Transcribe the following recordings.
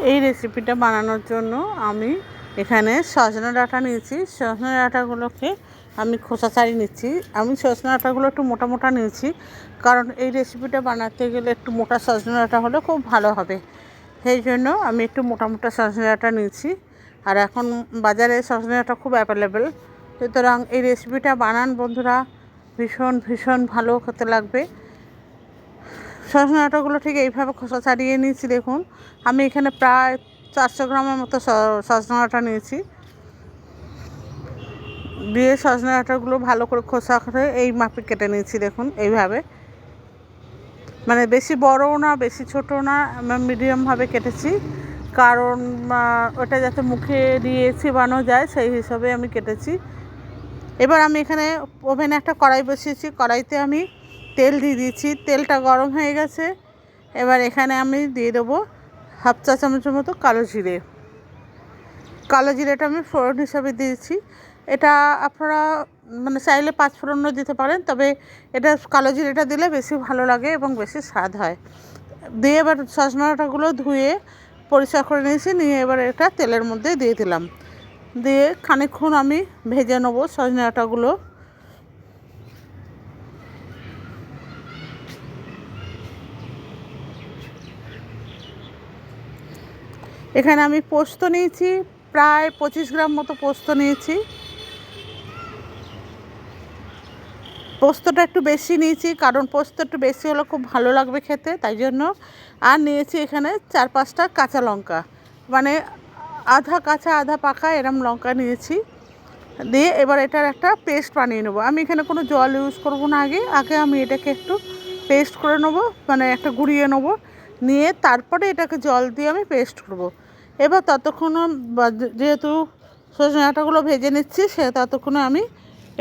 এই রেসিপিটা বানানোর জন্য আমি এখানে সজনে ডাঁটা নিয়েছি। সজনে ডাঁটাগুলোকে আমি খোসা ছাড়িয়ে নিচ্ছি। আমি সজনে ডাঁটাগুলো একটু মোটা মোটা নিয়েছি, কারণ এই রেসিপিটা বানাতে গেলে একটু মোটা সজনে ডাঁটা হলে খুব ভালো হবে। সেই জন্য আমি একটু মোটা মোটা সজনে ডাঁটা নিয়েছি। আর এখন বাজারে সজনে ডাঁটা খুব অ্যাভেলেবেল, সুতরাং এই রেসিপিটা বানান বন্ধুরা, ভীষণ ভীষণ ভালো খেতে লাগবে। সজনে ডাঁটাগুলো ঠিক এইভাবে খোসা ছাড়িয়ে নিয়েছি। দেখুন, আমি এখানে প্রায় 400 গ্রামের মতো সজনে ডাঁটা নিয়েছি। দিয়ে সজনে ডাঁটাগুলো ভালো করে খোসা করে এই মাপে কেটে নিয়েছি। দেখুন এইভাবে, মানে বেশি বড়ও না বেশি ছোটো না, মিডিয়ামভাবে কেটেছি, কারণ ওটা যাতে মুখে দিয়ে চিবানো যায় সেই হিসাবে আমি কেটেছি। এবার আমি এখানে ওভেনে একটা কড়াই বসিয়েছি। কড়াইতে আমি তেল দিয়ে দিয়েছি। তেলটা গরম হয়ে গেছে। এবার এখানে আমি দিয়ে দেবো হাফ চা চামচের মতো কালো জিরে। কালো জিরেটা আমি ফোড়ন হিসাবে দিয়েছি। এটা আপনারা মানে চাইলে পাঁচফোড়নও দিতে পারেন, তবে এটা কালো জিরেটা দিলে বেশি ভালো লাগে এবং বেশি স্বাদ হয়। দিয়ে এবার সজনে ডাঁটাগুলো ধুয়ে পরিষ্কার করে নিয়েছি। নিয়ে এবার এটা তেলের মধ্যে দিয়ে দিলাম। দিয়ে খানিকক্ষণ আমি ভেজে নেবো সজনে ডাঁটাগুলো। এখানে আমি পোস্ত নিয়েছি, প্রায় 25 গ্রাম মতো পোস্ত নিয়েছি। পোস্তটা একটু বেশি নিয়েছি, কারণ পোস্ত একটু বেশি হলে খুব ভালো লাগবে খেতে, তাই জন্য। আর নিয়েছি এখানে 4-5টা কাঁচা লঙ্কা, মানে আধা কাঁচা আধা পাকা এরম লঙ্কা নিয়েছি। দিয়ে এবার এটার একটা পেস্ট বানিয়ে নেবো। আমি এখানে কোনো জল ইউজ করবো না। আগে আমি এটাকে একটু পেস্ট করে নেবো, মানে একটা গুঁড়িয়ে নেবো। নিয়ে তারপরে এটাকে জল দিয়ে আমি পেস্ট করবো। এবার ততক্ষণ যেহেতু সজনে ডাঁটাগুলো ভেজে নিচ্ছি, ততক্ষণে আমি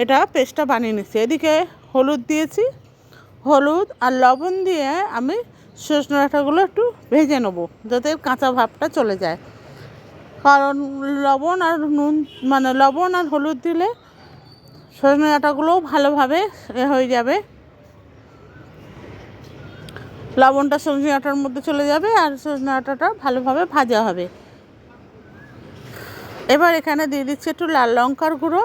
এটা পেস্টটা বানিয়ে নিচ্ছি। এদিকে হলুদ দিয়েছি, হলুদ আর লবণ দিয়ে আমি সজনে ডাঁটাগুলো একটু ভেজে নেবো, যাতে কাঁচা ভাবটা চলে যায়। কারণ লবণ আর নুন, মানে লবণ আর হলুদ দিলে সজনে ডাঁটাগুলোও ভালোভাবে হয়ে যাবে। লবণটা সজনে ডাঁটার মধ্যে চলে যাবে আর সজনে ডাঁটাটা ভালোভাবে ভাজা হবে। এবার এখানে দিয়ে দিচ্ছি একটু লাল লঙ্কার গুঁড়ো।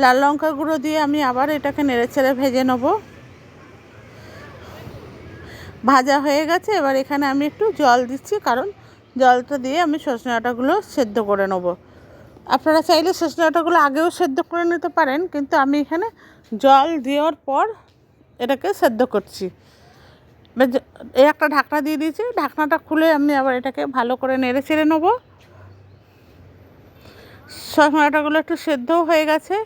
লাল লঙ্কার গুঁড়ো দিয়ে আমি আবার এটাকে নেড়েচেড়ে ভেজে নেব। ভাজা হয়ে গেছে। এবার এখানে আমি একটু জল দিচ্ছি, কারণ জলটা দিয়ে আমি সজনে ডাঁটাগুলো সেদ্ধ করে নেব। আপনারা চাইলে সজনে ডাঁটাগুলো আগেও সেদ্ধ করে নিতে পারেন, কিন্তু আমি এখানে জল দেওয়ার পর এটাকে সেদ্ধ করছি। এই একটা ঢাকনা দিয়ে দিয়েছি। ঢাকনাটা খুলে আমি আবার এটাকে ভালো করে নেড়ে চেড়ে নেবো। সজনে ডাঁটাগুলো একটু সেদ্ধও হয়ে গেছে।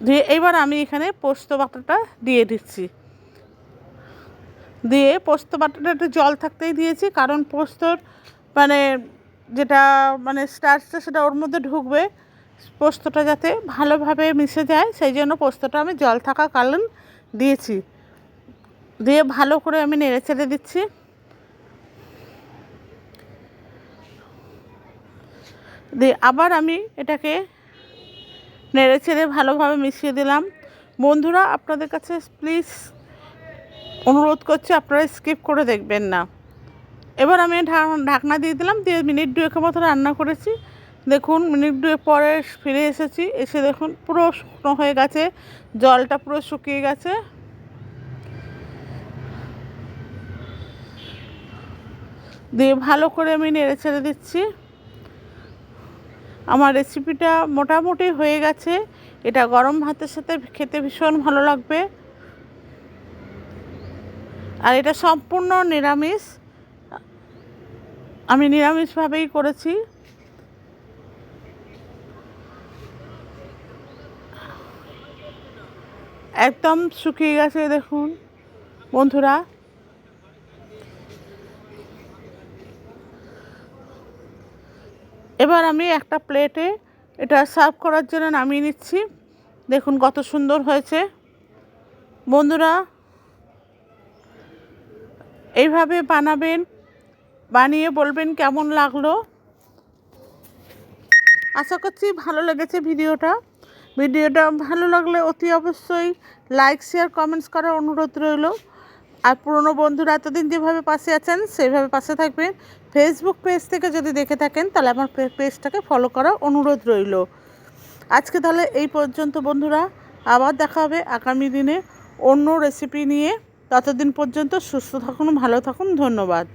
দিয়ে এবার আমি এখানে পোস্ত বাটাটা দিয়ে দিচ্ছি। দিয়ে পোস্ত বাটাটা একটু জল থাকতেই দিয়েছি, কারণ পোস্তর মানে যেটা মানে স্টার্চটা সেটা ওর মধ্যে ঢুকবে, পোস্তটা যাতে ভালোভাবে মিশে যায়, সেই জন্য পোস্তটা আমি জল থাকাকালীন দিয়েছি। দিয়ে ভালো করে আমি নেড়ে চেড়ে দিচ্ছি। দিয়ে আবার আমি এটাকে নেড়ে চেড়ে ভালোভাবে মিশিয়ে দিলাম। বন্ধুরা, আপনাদের কাছে প্লিজ অনুরোধ করছি, আপনারা স্কিপ করে দেখবেন না। এবার আমি ঢাকনা দিয়ে দিলাম। দিয়ে মিনিট 2 মতো রান্না করেছি। দেখুন, মিনিট 2 পরে ফিরে এসেছি। এসে দেখুন পুরো শুকনো হয়ে গেছে, জলটা পুরো শুকিয়ে গেছে। দিয়ে ভালো করে আমি নেড়ে ছেড়ে দিচ্ছি। আমার রেসিপিটা মোটামুটি হয়ে গেছে। এটা গরম ভাতের সাথে খেতে ভীষণ ভালো লাগবে। আর এটা সম্পূর্ণ নিরামিষ, আমি নিরামিষভাবেই করেছি। একদম শুকিয়ে গেছে দেখুন বন্ধুরা। এবার আমি একটা প্লেটে এটা সার্ভ করার জন্য নামিয়ে নিচ্ছি। দেখুন কত সুন্দর হয়েছে। বন্ধুরা, এইভাবে বানাবেন, বানিয়ে বলবেন কেমন লাগলো। আশা করছি ভালো লেগেছে ভিডিওটা ভালো লাগলে অতি অবশ্যই লাইক শেয়ার কমেন্টস করার অনুরোধ রইল। আর পুরনো বন্ধুরা এতদিন যেভাবে পাশে আছেন সেইভাবে পাশে থাকবেন। ফেসবুক পেজ থেকে যদি দেখে থাকেন তাহলে আমার পেজটাকে ফলো করার অনুরোধ রইল। আজকে তাহলে এই পর্যন্ত বন্ধুরা, আবার দেখা হবে আগামী দিনে অন্য রেসিপি নিয়ে। ততদিন পর্যন্ত সুস্থ থাকুন, ভালো থাকুন, ধন্যবাদ।